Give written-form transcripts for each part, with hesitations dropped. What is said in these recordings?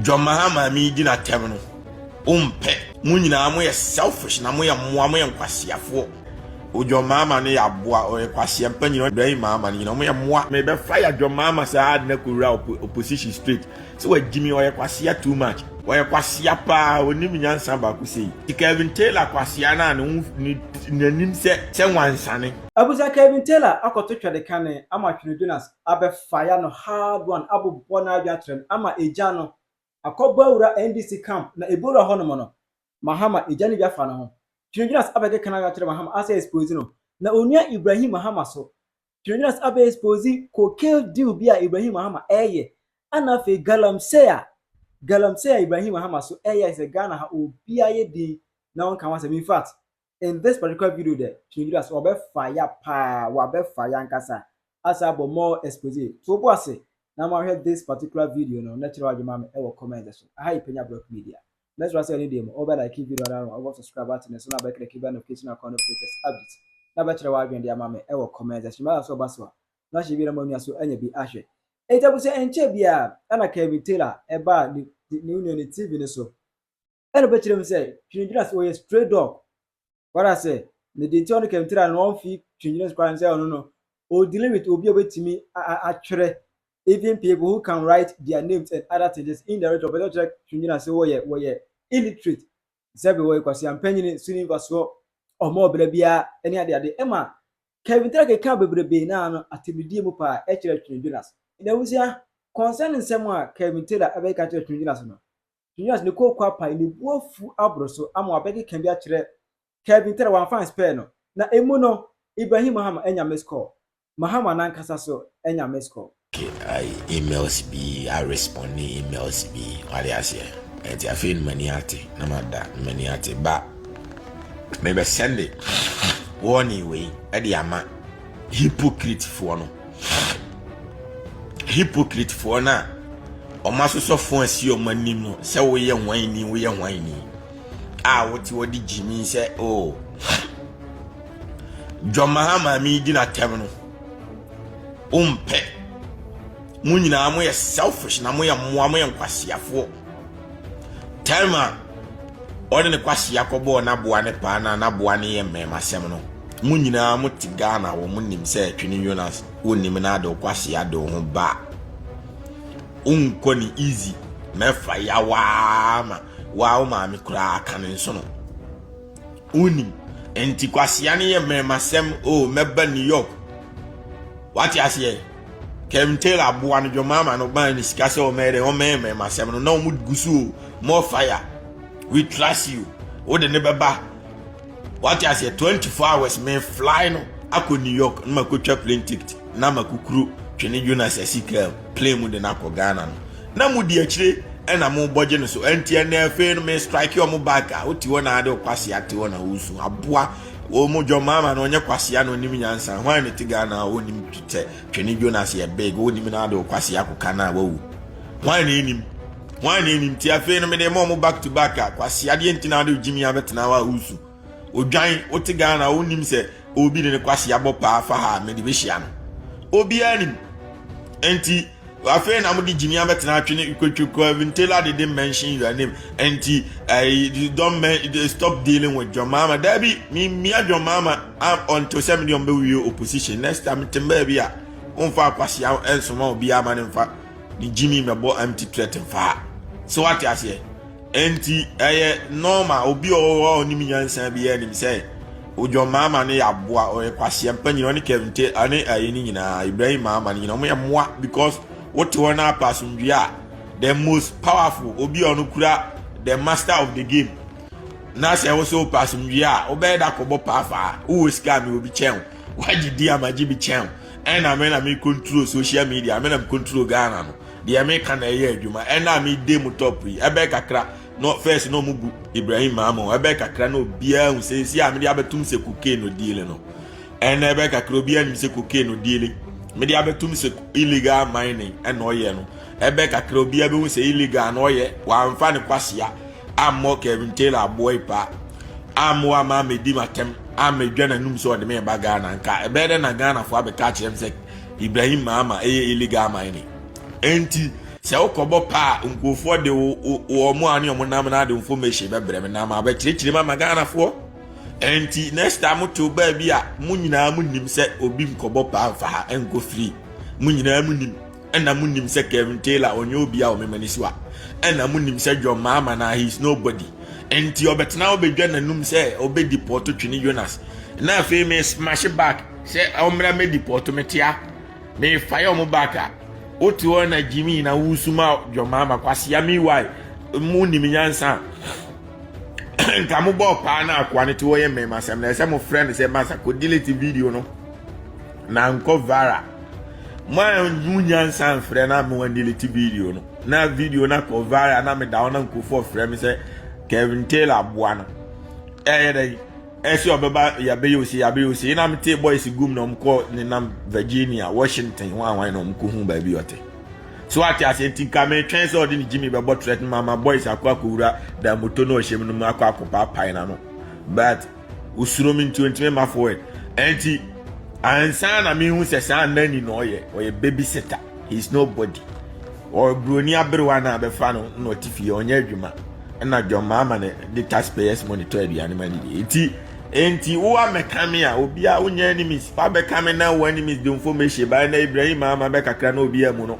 John Mahama mi di na tem no umpe mu nyina mo ye selfish na mo ye moa mo ye nkwasiafo o John Mahama ne ya boa o ye kwasia mpanyi Ibrahim Mahama ne mo ye moa me be fire John Mahama sa ad na kura opposition straight so wa jimi o ye kwasia too much o ye kwasia pa onim nyansa ba ku sei Kevin Taylor kwasia na ne nanim se wansane abuza Kevin Taylor akoto twede kane ama Twene Jonas abe fire no hard one abu bona adwatrem ama eja no akobawura NDC camp na ebora hono no Mahama ejani biafa no ho Twene Jonas abege kana ga Mahama asa expose no na onua Ibrahim Mahama so Twene Jonas abe expose cocaine deal bia Ibrahim Mahama eye ana fe Galamsey Ibrahim Mahama so eye is a Ghana ha obi aye di na won kan wase in fact in this particular video there Twene Jonas obe fire pa wa be fire nkasa asa bo more expose so bo ase now I heard this particular video no natural Jumame ewo comment so hi Penyah block media let's say any dem over like video around over subscribe button so na back the keep notification icon of latest updates na ba kire wa adwen dia mame ewo comment so ma so baswa na she bi na manu so anya bi ahwe etabu se enche bia ana Kevin Taylor eba ni union TV ne so eno be kire me say Twene Jonas o stray dog what I say the detail Kevin Taylor no fit Twene Jonas kwa say no o dealing with obi obetimi atwere even people who can write their names and other things in the region, but check Twene say woye illiterate. Sabi woye kwasi ampanyi suni kwaso or more brebia any ade Emma Kevin Taylor ka bebrebe na no atibidi mu pa e kire Twene Jonas. Ina wusia concerning semwa Kevin Taylor abeka kire Twene Jonas no. Twene Jonas ne ko kwa pa ni buofu abroso ama abeki kan bia kire Kevin Taylor wan fan spare no. Na emu no Ibrahim Mahama enya miss call. Mahama nan kasa so enya miss call. I emails be I respond to emails be what I say and I feel maniate no matter maniate but maybe send it one way at the ama hypocrite for no o maso so fon si o manim no se wo ye hwan what you di Jimmy say oh John Mahama mi di na tem no umpe mu nyina mo ye selfish na mo ye moa mo ye nkwasiafo telma odi ne kwasia kobo na boa ne pa na boa ne ye memasem no mu nyina mo tiga na wo mo nim se Twene Jonas wonim na do kwasia do ho ba unko ni easy mefa ya wa ma mi kura kan nso no unim enti kwasia ne ye memasem o meba New York what you say Kevin Taylor abuwa no John Mahama no ban ni sika se o mere masem no na o gusu more fire we trust you o de ne beba what you say 24 hours me fly no ako New York na makotwa plane ticket na makukuru Twene Jonas asika plane mu de na ko Ghana no na mu di akire na mu boje no so enti na afi no me strike o mu back a o ti wona ade kwase ate wona usu abuwa o mo John Mahama no onye kwasia no nim nyansa hwan ne tiga na o nim tete Twene Jonas ye beg o nim na ade kwasia akuka na wawu hwan ne nim ti afi no me de mo back to back kwasia de enti na ade Jimmy abetena wa usu odwan o tiga na o nim se obi ne kwasia bo pa fa ha me de be hia no obi anim enti afi na mo di Jimmy abetena Twene Kevin Taylor they didn't mention your name enti don't stop dealing with John Mahama Debbie me John Mahama until 7 million be opposition next time tembe bia onfa kwasia ensoma obi ama ne mfa ni Jimmy mebo empty threat mfa so what you say enti normal obi o ni nyansa bia ni say o John Mahama ne aboa o kwasia mpanyi no Kevin Taylor ane ni nyina Ibrahim Mahama ni no moa because what you wanna pass the most powerful obi onu kura the master of the game na say also pass obey da kobo pafa who scam obi chen waji di amaji bi chen and na me control social media me na control Ghana no the American na ye adwuma and na me dey mu top e be kakra no first no mugu Ibrahim Mahama e be kakra no bia hu say si am dey abetum se cocaine no deal no and e be kakra obi anim se cocaine no deal me dey abetum se illegal mining and no ye no ebe kakra obi abe hu se illegal no ye wa mfa ne kwasia ammo Kevin Taylor boy pa ammo ama medi matem amedwa na num so de me ba Ghana nka ebe de na Ghana fo abeka kire se Ibrahim Mahama illegal mining enti se okobo pa nkofo de o mo ani o mo nam na de information be brem na ma ba kirikiri ma Ghana fo enti next time to ba bia mu nyina mu nim se obi nkobo pa fa ha enko free mu nyina mu nim ena mu nim se Kevin Taylor onye obi a o memani siwa ena mu nim se John Mahama na he is nobody enti obetena obedwa nanum se obe deport Twene Jonas na fe me smash back se omra me deport metia me fire mo back otu ona Jimmy na wusuma John Mahama kwase ya mi why mu nim nyansa nka mo bo pa na akwa ne to ye me masem na se mo friend se masa ko delete video no na nko vara ma nyansa friend na mo delete video no na video na ko vara na me da na nko for friend me se Kevin Taylor boana dey esi obeba ya be yosi na me te boys gum no mko ni na Virginia Washington wan no mko hu ba bi ote so ati asenti kame twen so di Jimmy be botret mama boys akwa kura da moto no hye no akwa akopa pai na no but usuro mi 20 ma forward enti ansa na mi hu se san nani no oye babysitter he is nobody or broni abrewa na be fa no notify onye adwuma na John Mahama ne the taxpayers money to aduane mani enti wo amekame a obi a unya enemies pa be kame na wo enemies the information by na Ibrahim Mahama be kakra na obi amu no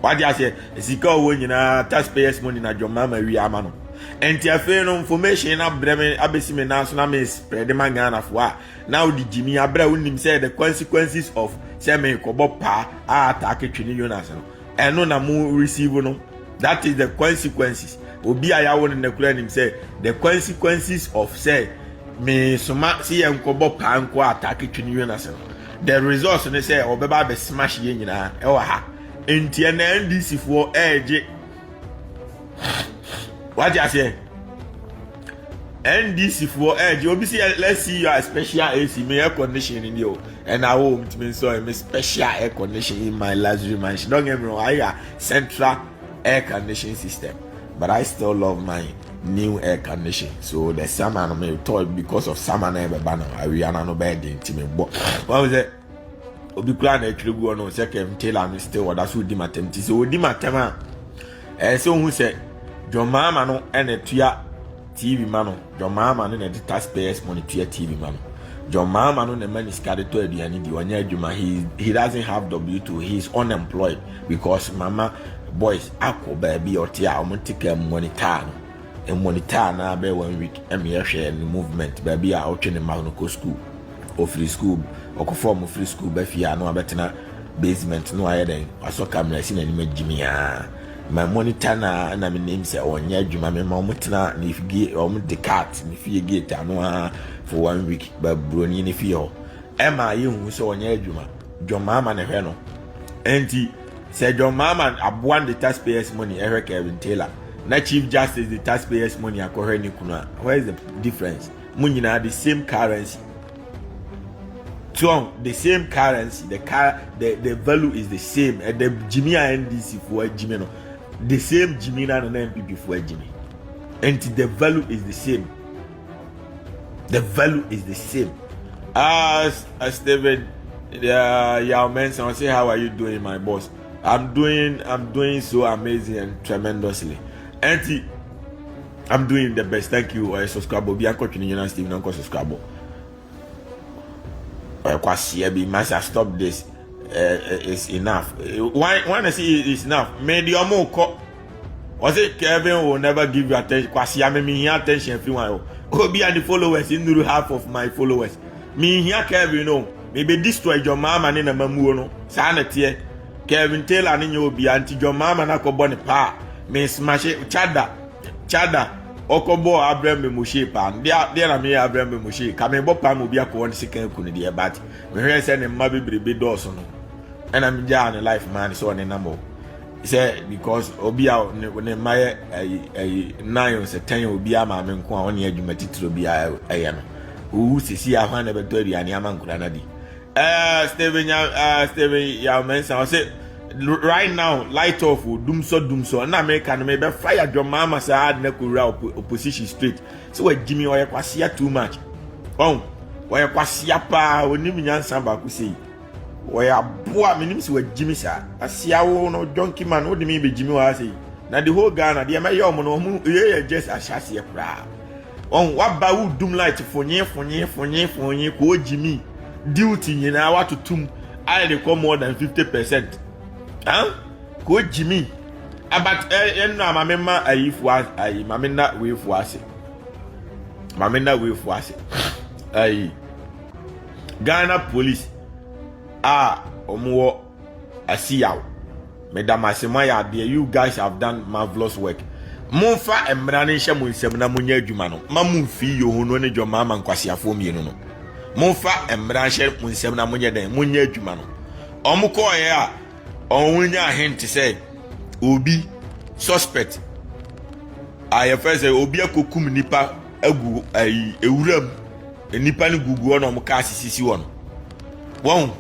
wadi ase sika wo nyina taxpayers money na John Mahama wi ama no enti afi no information na breme abesime na so na me spread man Ghana fo a now the Jimmy abra unim say the consequences of say me kobo pa attack Twene Jonas no eno na mu receive no that is the consequences obi aya won na kura nim say the consequences of say me soma see enkobo pa nko attack Twene Jonas no the results ne say obeba be smash ye nyina e wa ha enti na NDC for eje what you say NDC for eje obi say let's see your special AC me air condition in you and I want me so a special air condition in my luxury mansion. Don't get me wrong, I got central air conditioning system, but I still love my new air conditioning. So the summer I may told because of summer never banner. I will no bed in Timmy. What was it? Obi plan a trip go on second Taylor and still what that's who di matem. So di matema. So who said John Mahama no and a tia TV man. John Mahama no and the taxpayers money tia TV man. John Mahama no the man is carried to Ediani di wanya juma. He doesn't have W2. He is unemployed because mama boys ako baby or tia omotika monitor no. Monitor na be 1 week me share movement baby a outwe ne magnoko school or free school or form free school be fia no abetena basement no aye den aso camera si na ni magimi a my monitor na me name say onya adwuma me ma omotena na ifigi de cat ni fie gate ano for 1 week ba broni ni fie ho e ma ye hu so onya adwuma John Mahama ne hwe no enti say John Mahama aboan the taxpayers money Eric Kevin Taylor na Chief Justice the taxpayers money akohwe ni kuna. Where is the difference? Munyina the same currency. So the same currency, the value is the same. And the Jimmy NDC for Jimmy no, the same Jimmy na NPP for Jimmy. And the value is the same. The value is the same. Steven, yeah, man, so I say, how are you doing, my boss? I'm doing so amazing and tremendously. Auntie, I'm doing the best. Thank you. Subscribe. Be a coach in the United States. Don't subscribe. Be must stop this. It's enough. Why I see it's enough? Maybe more. Was it Kevin will never give you attention? Kwasi, I mean, attention. If you want, be and the followers in the half of my followers. Me here, Kevin, no. Maybe destroy your mama and a mamu no. Sanity. Kevin Taylor and you be anti John Mahama na ko boni pa. Me smash it chada okobo Ibrahim Mahama pa dia na me Ibrahim Mahama ka me bo pa mo bia ko won second kunu dia but me hear say ne ma bebrebe doors no and I'm ja on life man so on number say because obi a ne maye 9 or 10 obi a ma me nko a won adwuma titiro bia aye no who sisi a hwan na beto aduane amankura na di Steven ya mention I say right now light off dumso na America no me be fire John Mahama sad na kura opposition straight so we Jimmy oye kwasia too much oye kwasia pa oni nyansa ba ku sei Where boy minims were Jimmy sa. Asiawo no junkie man wo de me be Jimmy wa say. Na the whole Ghana de ma yo mo no mu just a shase pra. On what ba wo dum light fonye ko Jimmy. Duty nyina wa tutum I dey come more than 50%. Huh? Ko Jimmy. About no amemma ayifu ayi mamena we fu ase. Mamena we fu ase. Ayi. Ghana police omo asiyaw. Madam Asemaya, you guys have done marvelous work. Monfa emrane hye mo nsem na munya adwuma no. Mamu fi yo hono ne John Mahama nkwasiafo mienu no. Monfa emrane hye mo nsem na munya den munya adwuma no. Omuko ye a onwunya hint say obi suspect first obi akokum nipa agu ewuram nipa ne gugu ono mo ka sisi wono won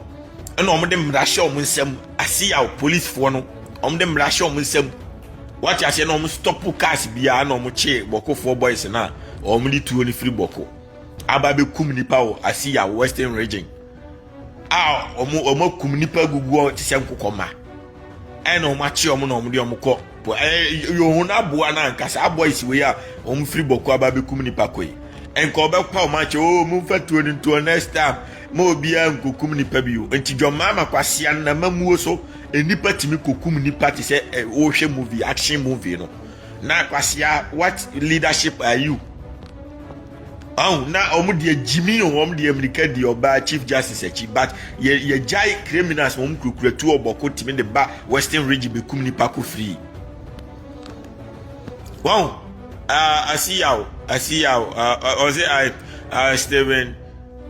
eno mo de mrahye o mo nsem asiya police fo no om de mrahye o mo nsem what ya say no mo stop cars bia na mo che bokofo boys na o mo di tuo ni free boko aba be kum nipa o asiya western region omo kum nipa gugu o tse nkokoma eno ma che omo na omo de omo ko yo huna boa na nkasa boys we ya omo free boko aba be kum nipa koi enko be kwa o ma che o mo fa tuo ni to next time mo bia nkokum nipa bio enti John Mahama kwasia na mamuo so enipa timi kokum nipa ti se o hwe movie action movie no na kwasia what leadership are you na omo de Jimmy omo de America de oba chief justice echi but ye jai criminals omo kukuratu oboko timi de ba western region be kum nipa ko free I see you Steven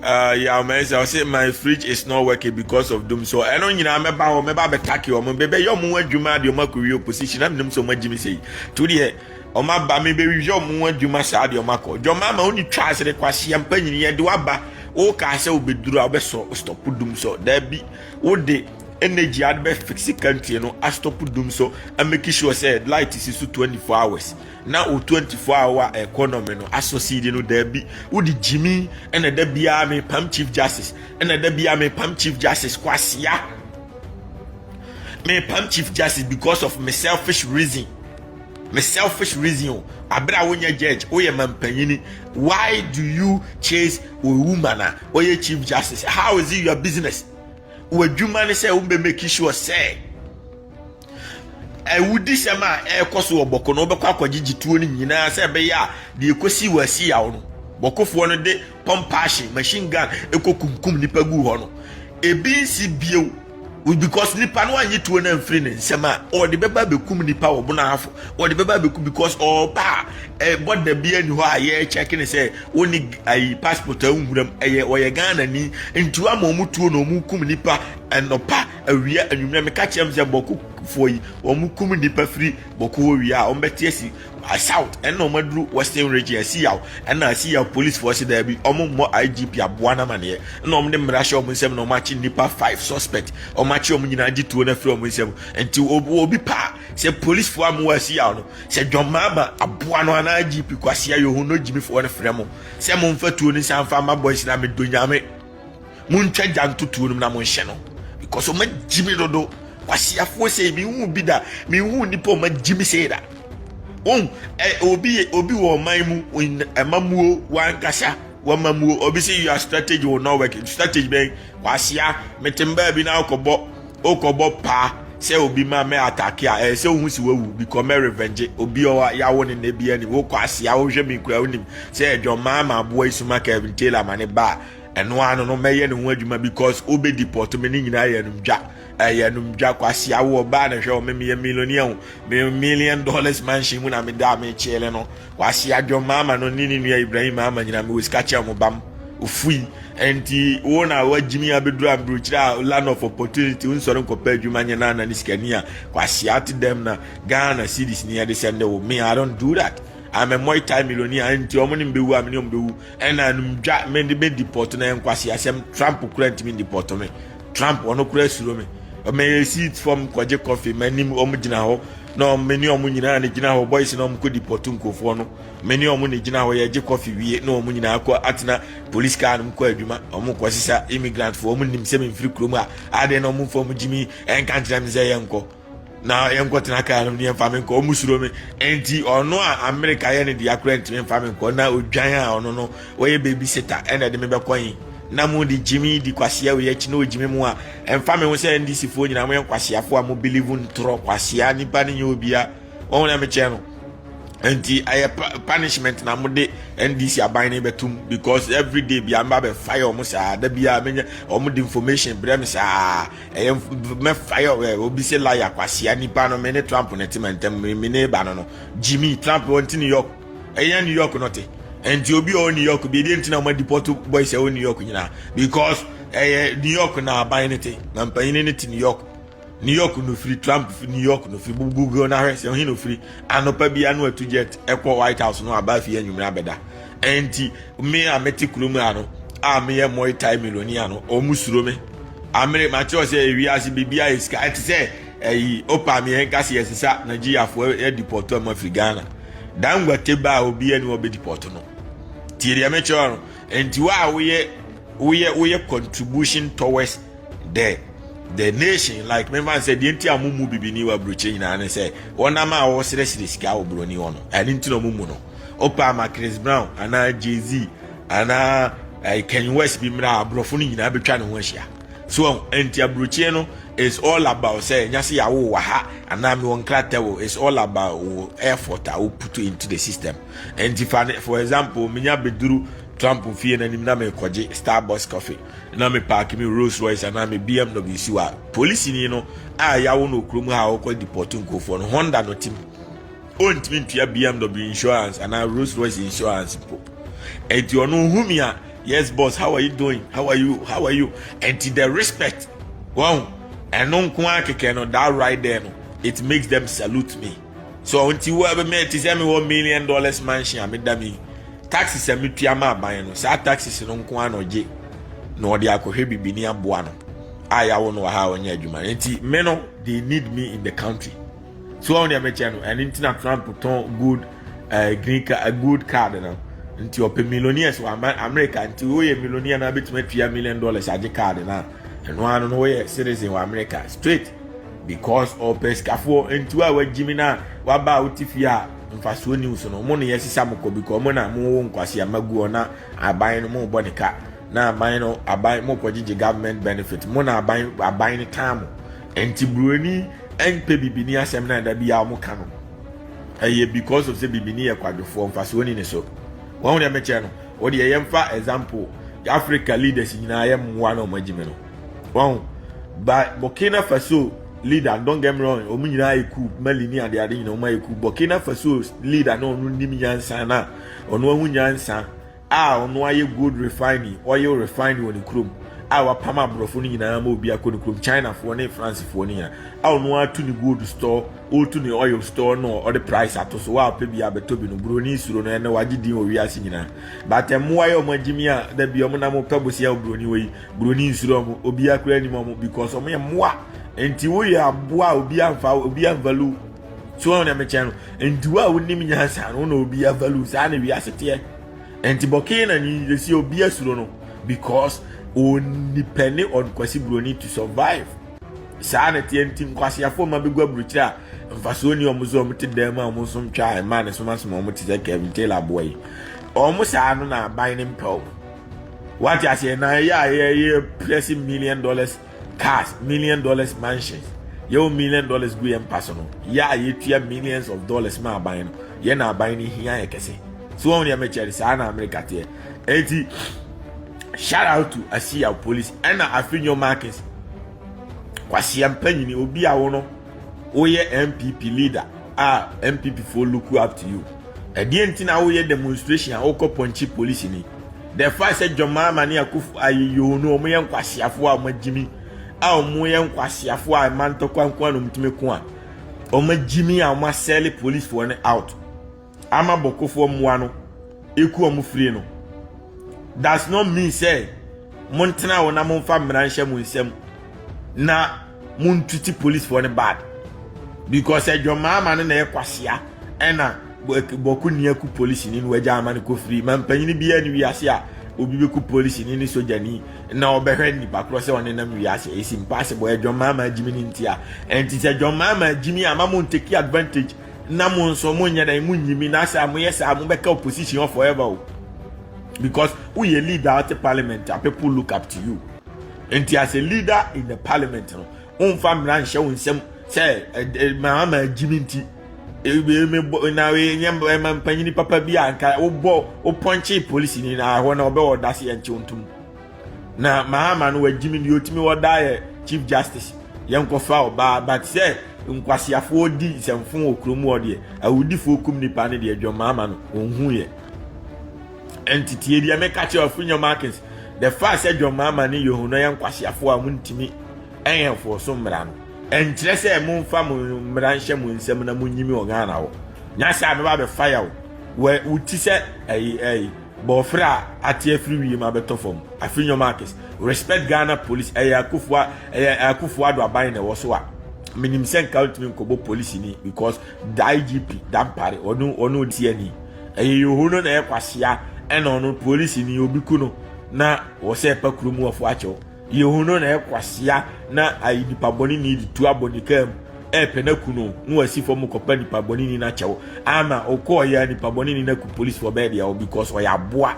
yeah, man, I say my fridge is not working because of them. So I don't you know I'm about attack you. Baby, you're more Juma, you're more career position. I'm them so much Jimmy say. Today, on my baby, baby, you're more Juma sad your marco. Your mama only tries to request him penny and do aba. Oh, Casa will be do our best so stop put them so. There be all day energy I'd be fix country, you know, I stop put them so and make sure said light is 24 hours. Now 24-hour economy no associate no there be who the Jimmy and the Debia me Pam Chief Justice and the Debia me Pam Chief Justice kwasia me Pam Chief Justice because of my selfish reason abra wonya judge oye mampanyini why do you chase a woman or your Chief Justice? How is it your business? We Juma say we make sure say wudi sema koso oboko no obekwa kwagigi tuo ni nyina se be ya de ekosi wasi ya no bokofo no de pompashi machine gun ekokumkum nipa gu ho no ebi si bio because nipa no anyi tuo na mfiri ne nsema o de beba bekum nipa obo na afo o de beba bekum because oba boda bia ni ho aye check ne say oni ai passport anhuram oye Ghana ni ntu amomu tuo no mu kum nipa enopa awia anwumre me ka chem se boko foi omukum nipa free boko wia o mbetiasi south and no madru western region asiyaw and asiyaw police force there be mo IGP aboa na mane na omde mrashe omsem no machi nipa 5 suspect o machi omnyina gituo na free omsem enti obi pa se police for am asiyaw no se John Mahama aboa no na IGP kwasia yo ho no Jimmy for no free mo se mo mfatuo ni sanfa ma boys na me donyame muntwa jantutuo no na mo hye no because o ma Jimmy dodo kwasia fo se mi hu bi da mi hu nipa o ma Jimmy say da obi wo maimu amamuo wankasa wamamuo obi say your strategy will not work strategy ben kwasia metemba bi na okobo pa say obi ma me attack ya say ohun si wawu because me revenge obi o ya wo ne na bia ni wo kwasia wo hwe mi kura onim say John Mahama boy suma Kevin Taylor mane ba eno ano no meye ne ho adwuma because obe deport me ni nyina ya numdwa numdwa kwasia wo ba na hwe o me millionaire $1 million mansion mu na me da me chele no kwasia John Mahama no ni nua Ibrahim Mahama nyina me wesika che mo bam ofui enti wona wa Jimmy abedru ambrochira land of opportunity unsoro nkopa adwuma nyana na ni skania kwasia to them na Ghana cities ni ade sende wo me I don't do that. I'm a multi-millionaire and omoni mbewu amini ombewu ena numdwa me de deport na enkwasi asem Trump kurant me deport me Trump ono kura suro me may see it from kwaje coffee manim omgina ho no many of munina and Gina boys no could deport for no many of munina where you coffee we no munina atina police car and Mquaduma or Mukwasisa immigrant for women seven free cruma I don't know move from Jimmy and can't say uncle. Now I am got an account near farming ko musume enti or no America and the accurate farming ko na ujanya or no where babysitter and the member coin. Namu di Jimmy di kwasia we chino Jimmy moa and family was saying this phone na when kwasia for mo believe un tro kwasia ni pa ni obia on na me channel enti I punishment na mo de NDC aban ne betum because every day bi amba be fire o mo sa da bia menya o mo di information brem sa me fire we obi se liar kwasia ni pa no me ne Trump na timentem me ne ba no Jimmy Trump won New York New York note and you be on New York, be didn't know my deport boys in New York, because New York now buying it, I'm paying it in New York. New York no free Trump, New York no free Google na rest, and he no free, and no pay annual to jet, Echo White House no above here, you may better. And me, I met Kulumano, I may a more time Miloniano, or Musurume. I made my choice, we as BBI is sky to say, Opa me and Cassie as a Nigeria for a deport of Ghana. Dan whatever will be any will be deported. Tiria mature and to our we contribution towards the nation. Like remember said the entire mumu bibini wa bruching and say one ama was this guy brony on and into no mumuno. Opa Chris Brown and Jay-Z and Kanye West be mra brofuni na be trying to wash ya. So entire brucheno is all about saying yasi ya waha and I'm one crater is all about effort I will put into the system. And if for example minya beduru Trump fee and na me kwaje Starbucks coffee na me park me Rolls Royce and na me BMW siwa police ni no ya wono krum ha okọ deport nko for no Honda no team on team to BMW insurance and Rolls Royce insurance and you know whom ya yes boss how are you doing how are you and to the respect wow and non kwa keke no that right there no it makes them salute me so until whoever met is me $1 million mansion amedami taxes am tuama ban no sa taxes no kwa no je no de akohwe bibini aboa no aya wo no ha onye adwuma nti me no they need me in the country so on the channel and internet Trump ton good green card a good card no nti ope millionaires wa America nti wo ye millionaire na betuma $2 million aje card na and one no way citizen wa America straight because of pescafo into our Jimina waba utifia mfasuo news no mo ne yesisa mko because mo na mo nkwase amagu na aban no mo bonika na aban no aban mo kogije government benefit mo na aban ni time enti bruani enpe bibini asem na da bia mo ka no because of say bibini e kwadofo mfasuo ni so won dem meche no o de yemfa example Africa leaders nyina yem wa no magime no wow, but Burkina Faso leader, don't get me wrong, Omunyina Eku, Melini and the other, Eku, Burkina Faso leader, no Nimian Sana, or no Munyansa, no good refining, oil refining on the crum, our Pama Brofuni in Amobia Kodukrum, China for ne, France for near, no to the good store, or to the oil store, no, or the price at us, while Pebby Abetobi, no Bruni, Suron, and no Wadi, we are singing. But a Moyo Majimia, the Biomonamo Pabusia Bruni, Bruni Surom, Obia Cranimum, because of me, moi, and Tiwia Bois, Obia Value. So on a channel, and Dua would name Yansan, no Obia Value, Sani, we are sitting, and Tibokane, and you see Obia Surono, because only penny on Kwasi Bruni to survive. Sanity and Tim Kwasi for my big brucha, and Fasoni almost omitted them almost some child, man, as much moment as I can tell a boy. Almost I don't know buying him pulp. What I say now, yeah, pressing $1 million cars, $1 million mansions. Your $1 million go and personal. Yeah, you $2 millions of dollars ma buying. You're not buying here, I can say. So only I make this America here. 80. Shout out to Asia police and I feel your markets. Kwasi Penyah obi a wono oye MPP leader MPP for look up to you. E die ntina oye demonstration a okọ ponchi police ni. The first said John Mahama ni akufu ayo no omo ye nkwasiafo a magimi a omo ye nkwasiafo a manto kwankwa no mtime ko a omo jimi a omo sell police for ne out. Ama bokofo mwa no eku omo free no. Does not mean say montana wona monfa mranhye munsem na muntiti police for ne bad. because John Mahama no na ekwasia ena boku nia ku police ni no agya ama ne ko free man panyini bia ni wiase a obi be ku police ni soja ni na obehwe ni bakro se one na wiase is impossible John Mahama jimi ni ntia enti se John Mahama jimi ama mo take advantage na mo nso mo nya dan mo nyimi na sa mo yesa mo be ka opposition forever because we a leader at the parliament and people look up to you enti as a leader in the parliament no on fam ran she won sem say Mahama jimi nti na we nyamba panyini papa bi anka o ponche police ni na ho na obe odase enche ontum na Mahama no wajimi ni otimi wodaye chief justice yenkofa oba but say nkwasiafo odi semfon okromu ode awudifo kum nipa ne de John Mahama no onhu ye entity edi ameka che ofunyo markings the fact say John Mahama ni yohuno yenkwasiafo amuntimi enyenfo so mra no enkyere se mumfa mranhye munsem na munyimi ogana wo nyasa me ba be fire wo uti se bofra ati afri wi ma beto fom afinyo markets respect Ghana police akufo ado aban na wo so a minim sen count me kobo police ni because the IGP dampare onu die ni yohuno na ekwasea ena onu police ni obiku no na wo se pakrumu ofo acho yehuno na ekwasea na ayidipa boni ni ditu abonikam penakuno no wasifo mu kopa dipa boni ni na chewo ama okoya dipa boni ni na ku police for bed ya because oya boa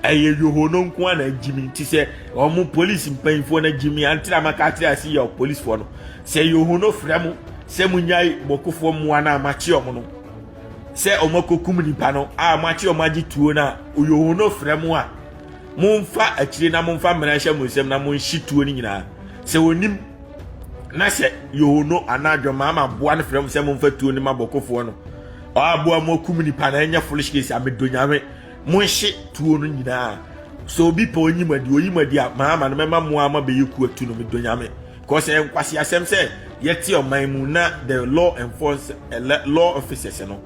yehuno nko na jimi nti se omu police mpanfo na jimi antira makati asi ya police for no se yehuno fremu se munyai bokufo mu ana amachi omo no se omokokum nipa no amachi omaji tuo na yehuno fremu a mumfa akire na mumfa mranhye munsem na munhituo ni nyina se wonim na se yono anadwo mama boa ne frem se mumfa tuo ni mabokofo no aboa mokum ni pa na nya foolish case amedonyame munhye tuo no nyina so bi pa oyimadi a mama no mema mo ama be yiku atu no medonyame cause enkwase asem se yeti oman mu na the law law officers no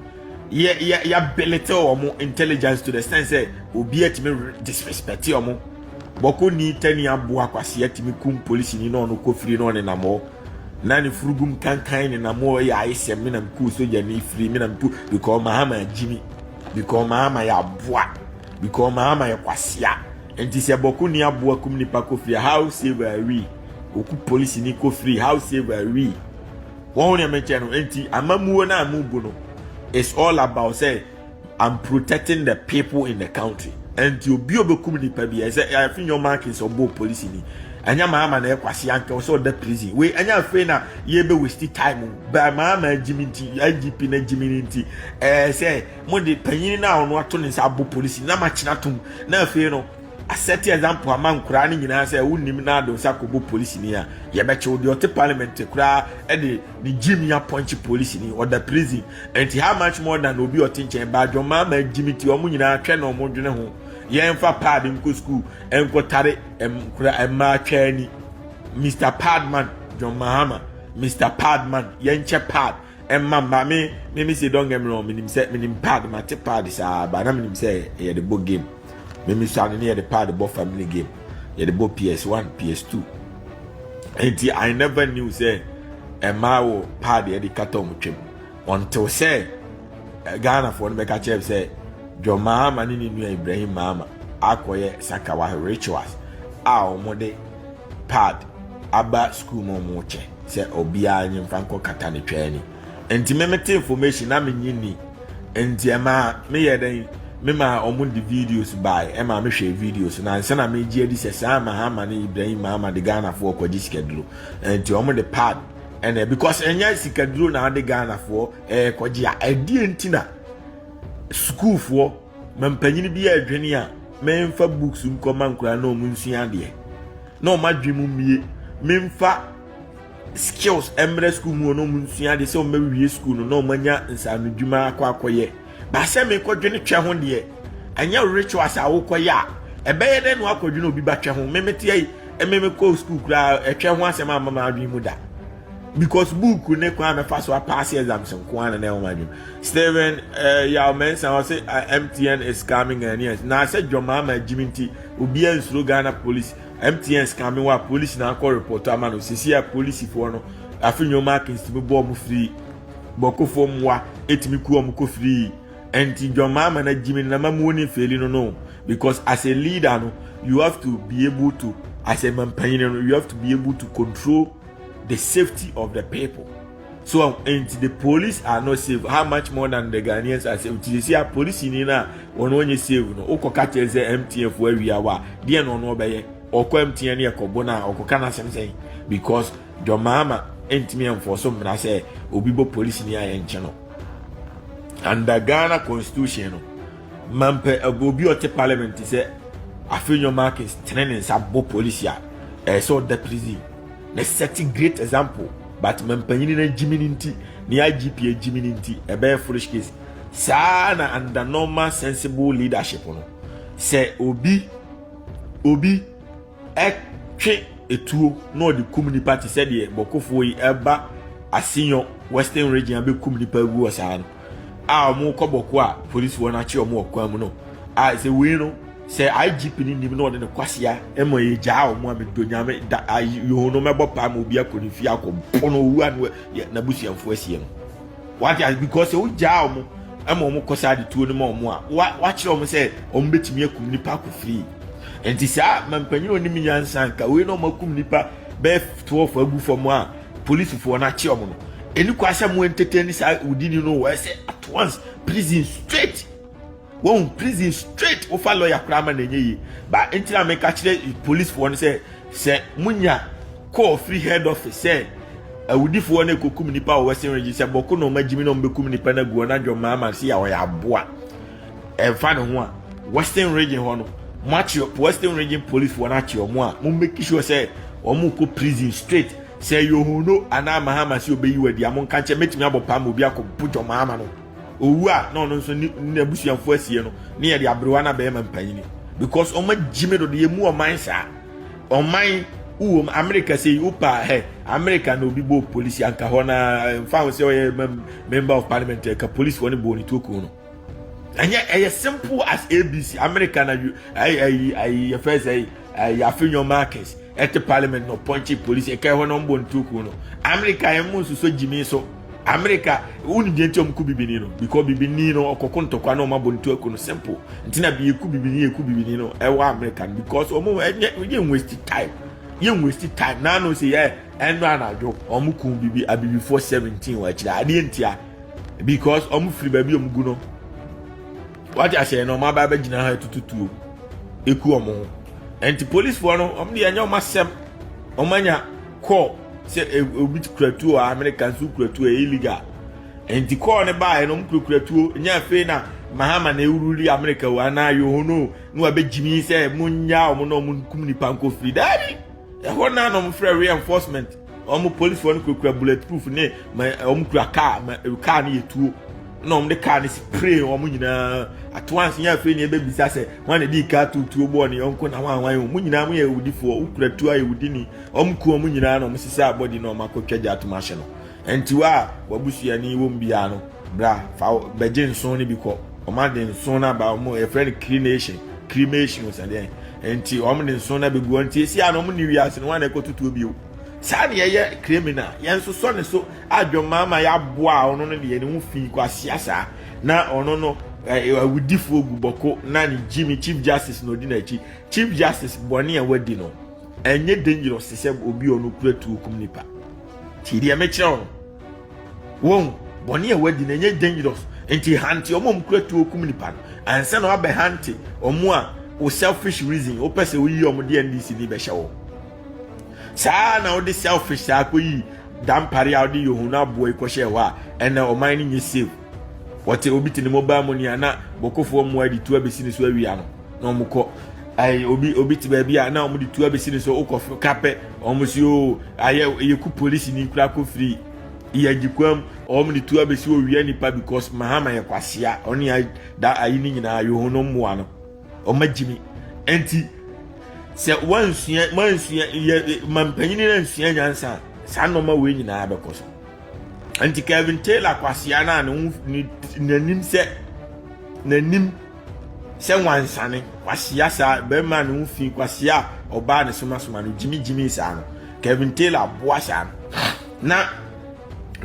ya belete omo intelligence to the sense obi etime disrespect omo boko ni tani abo akwase etime kum police ni no kofiri no ne namo na ni furugum kankan ni namo ya isem mi na mku soja ni free mi na mpu because Mahama jimi because Mahama ya boa because Mahama ya kwasea enti se boko ni abo akum ni pa kofiri how save we oku police ni kofiri how save we won ya mention enti amamuo na amubu no. It's all about say I'm protecting the people in the country and you be obekum ni pa bi say I think your markings obo police ni anya Mahama na ekwase anka so the prison we anya afei na ye be waste time ba Mahama jiminti IGP na jiminti say mo de panyin na ono ato ne sa bo police na ma kina tum na afei no a set example among Kurani nyina say wunnim na do sa kobo police ni a ye be che odi ote parliament kura e de ni jimi appoint police ni or the prison and how much more than obi otinchen ba John Mahama jimiti omo nyina atwe na omo dwene ho ye enfa pad nko school enko tare kura emma twani Mr. Padman John Mahama Mr. Padman ye nche pad emma ma me say don't get me wrong minim pad ma te pad sa ba na minim say ye the book game me sound near the part of family game. Yeah, the both PS1, PS2. And I never knew say a mawo party the carton trim until say Ghana for the catch say John Mahama ni new Ibrahim Mahama akoye sakawa rituals. Our mode pad aba school mo che say obia nyim franco katani twani. And me information na me nyini and ma me ye mema omun the videos by ema me share videos na nsa na me gie di se sa Mahama ni Ibrahim Mahama de Ghana for ko ji skedro enti omun the pad and because enya skedro na de Ghana for ko ji a die ntina school for mempanyin bi adwene a memfa books nkoma nkura na omun sua de na o madwemu mie memfa skills emre school mu no omun sua de se o mawie school no na o manya nsanu dwuma akoye ba se me ko dwene twa ho de anya rituals a wo koya ebeye de no akodwene obi ba twa ho memete ai ememe ko school kura etwa ho asema mama adwi mu da because book ne kwa me fa so pass exams nko ana na o madwem Steven ya mention I say MTN is coming and yes na say John Mahama jiminti obi ansuro Ghana police MTN is coming wa police na call report amano sisi ya police for no afi John Mahama me bo mu free bokofo mwa etimi ku omu ko free enti John Mahama na jimi na mamu ni feli no because as a leader no you have to be able to as a mampanyin you have to be able to control the safety of the people. So and the police are not safe. How much more than the Ghanaians are safe? You see, a police in Ina on one you save no. Oko catches the MTF where we are. Dear no by Oko MTN ya Kobona Oko Kana saying because John Mahama ain't me and for some I say Obibo police in here channel. And the Ghana constitution Mampe Obi Ote parliament is I feel your mark is training sabo police ya. So the prison. Let's set a great example. But mempanyin na jiminti ni IGP jiminti a very foolish case sana under normal sensible leadership no say obi twe etuo no the community party said ye bokofo yi eba asinyo western region be community pa gu osano a mo koboko a police wona chi omo okwa mu no a say we no say IGP ni nim no de kwasia emo ye ja omo amedonya me yo no mebo pa mo bia konifia akopono wu an na busuamfo asie no what is because we ja omo emo mo kosa de tuo no mo omo a wa kire omo say omo betimi akum nipa ko free enti sa mampanyi oni mi nyansan ka we no makum nipa be 12 agu fo mo a police fo na kire omo no eni kwasa mo entertain sa udini no we say at once prison straight. One prison straight over lawyer crime and ye. But until I make actually police for one say munya call free head office say I would if one could nipa western region say boko no majimi no be kum nipa na go na John Mahama see ya boa. E fa no ho a western region ho no match western region police for na chi omo a mo make sure say omo ko prison straight say you no ana Mahama see obeyi wadi amon kan che metimi abopa mo bi akọ John Mahama no. Owa no so ni abusuamfo asie no ne ye de abrewa na be mampanyini because o ma jime do de mu o man sa o man uwo America say upa he America no bi bo police anka ho na fa say o member of parliament ka police woni bo ni toku no anya simple as ABC America na I first say afinyo markets at the parliament no punchy police e ka ho no bo ni toku no America emu so jime so America uni bienti omku bibini no because bibini no okokonto kwa no mabontu eko no simple ntina bi eku bibini no ewa American because omo we waste time na no say eno anajo omuku bibi abibi 417 wa kira ade ntia because omu free baby omgu no what I say no ma ba gina ha tututu eku omo enti police for no omde anya omasem omanya call say obi kratu Americans who kratu illegal and the call ne buy no kratu nya fe na Mahama na ururi America wa na yo no abejimi say munya omo no munkum ni panko free daddy e ho na no free reinforcement omo police for no kratu bulletproof ne omo kraka car na yetuo na omo de car ne spray omo nyina at once nya fe ne be bisa say wan de car tutuo bo ne onko na wan omo nyina mo ye udifo ukratu aye udini omo ku omo nyina na omo sisa body na omo akotwaja atomashe no enti wa wabusuani wo mbia no bra fa beje nson ne biko omo de nson na ba omo e friend cremation so dey enti omo de nson na begu enti esi ana omo ni wiase no wan ekotutuo bio sa ne ye criminal yenso so ne so John Mahama ya boa ono no de ne hu fi kwa siasa na ono no awudifo guboko na ni Jimmy Chief Justice no di na chi Chief Justice boni e wadi no enye dangerous se obi onu kuratu okum nipa ti dia me kire won boni e wadi na enye dangerous enti hanti omo kuratu okum nipa anse no abe hanti omo a o selfish reason o pese wo yi omo de NDC ni be hyewo sa na o de selfish akoyi dampare a o de yohuna boy ko hyewa ena o man ni save wote obi tini mobile money ana bokofo mo adi tu abesi ni so awia no na omko ai obi ti ba bia na omo di tu abesi ni so okof kape omo si o aye yeku police ni kura ko free iyagikwam omo di tu abesi o wia nipa because Mahama ye kwasia oni da ayi ni nyina yohono mo ano omagimi enti se wansuya mampanyini na nsuya nyansa sa no ma we nyina abekoso anti Kevin Taylor kwasia na nanim se wansane kwasia sa be ma no fi kwasia oba ne soma no jimi sa no Kevin Taylor boa sa na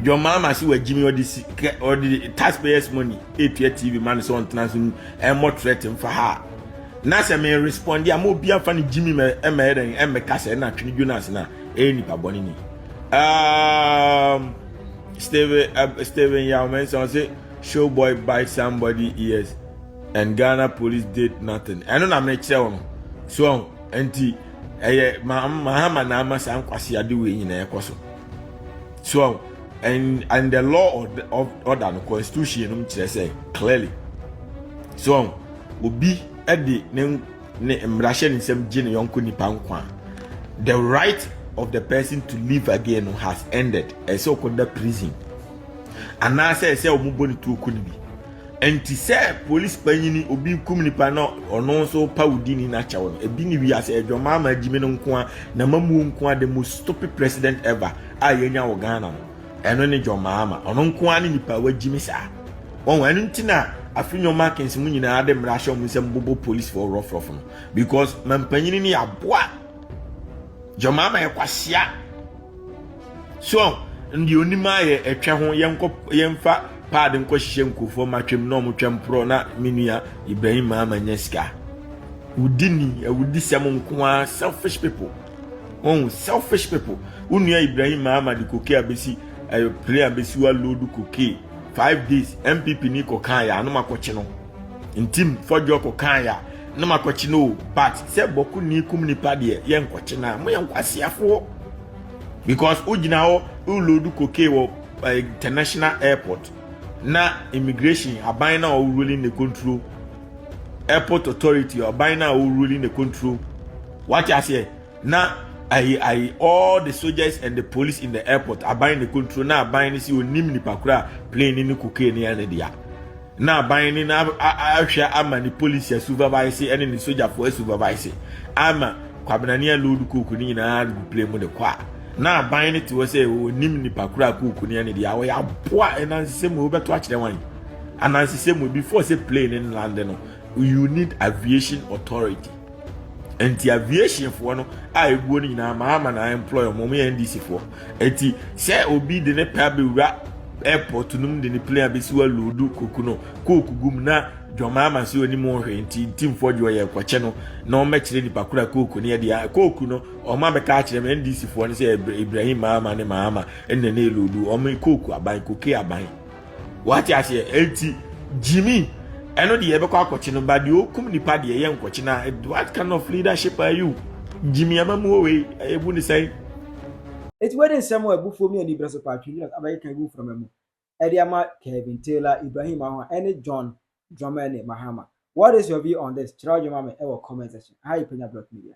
John Mahama si wa Jimmy or the taxpayers money A2 TV man so on transfer and more threaten for her. Na se me respond ya mo bia fa ni Jimmy me kasa na Twene Jonas na nipa boni ni. Steven Yaumen so say show boy bite somebody ears and Ghana police did nothing. I know na me kire won. So enti Mahama na ama san kwase ade we nyina ekoso. So and the law of order the constitution say clearly. So obi edi ne emrahye nsem gine yonko nipa nkwa. The right of the person to live again has ended. So called the prison. And now say omuboni tu kunibi. And to say police panyini obi kum nipa na ono so pawudini na chawo. Ebi ni wi ase John Mahama jime no nkwa na mamu nkwa the most stupid president ever. Ayenya wo Ghana no. Eno ni John Mahama ono nkwa ni nipa wa jime sa. Won enu ntina afinyo markings mu nyina ade mrahye mu nsem bobo police for rough no. Because mampanyini ni aboa John Mahama yakwahia. So ndi onima ye etwe ho yemfa pad nko hihye nkofo matwem no motwem pro na menua Ibrahim Mahama nyeska. Wudi sem nko selfish people. Selfish people. Unua Ibrahim Mahama di koke abesi player abesi wa load koke 5 days MPP ni kokan ya no makoche no. Intim fojo kokan ya no makoche no, but se boku ni kum ni pade ye nkoche na mo yankwasiafo. Because ujina ho load koke wo international airport na immigration aban na o ruling the control, airport authority aban na o ruling the control. What you say na I all the soldiers and the police in the airport are buying the control na buying si onim ni pakura plane ni koke ni ane dia na buying ni na ahwe ama ni police supervise and the soldier for supervise ama kwabena ni load koku ni na plane mo de kwa na buying it we say onim ni pakura koku ni ane dia we aboa enanse mo beto akire wan ananse mo before say plane in land no you need aviation authority. Anti-aviation for no I go ni na Mahama na employer mo NDC for enti say obi de ne pa be wura airport num de ne player be si wa lodu kokuno kokugum na John Mahama si oni mo hwe enti team for jo ye kwache no na o mekire ni pakura koku ne de koku no o ma be ka kire me NDC for ne say Ibrahim Mahama ne Mahama enne ne lodu o me koku aban koke aban what you say enti Jimmy eno de yebe kwa akwachi no ba de okum nipa de ye nkwachi na what kind of leadership are you Jimmy amamu we ebu ni say it wedding some abufo mi ani braso pa Twene abaye kan bu from emu Ediama Kevin Taylor Ibrahim Mahama and John Mahama. What is your view on this? Chirajo mama ewo comment section. Hi Penyah Media.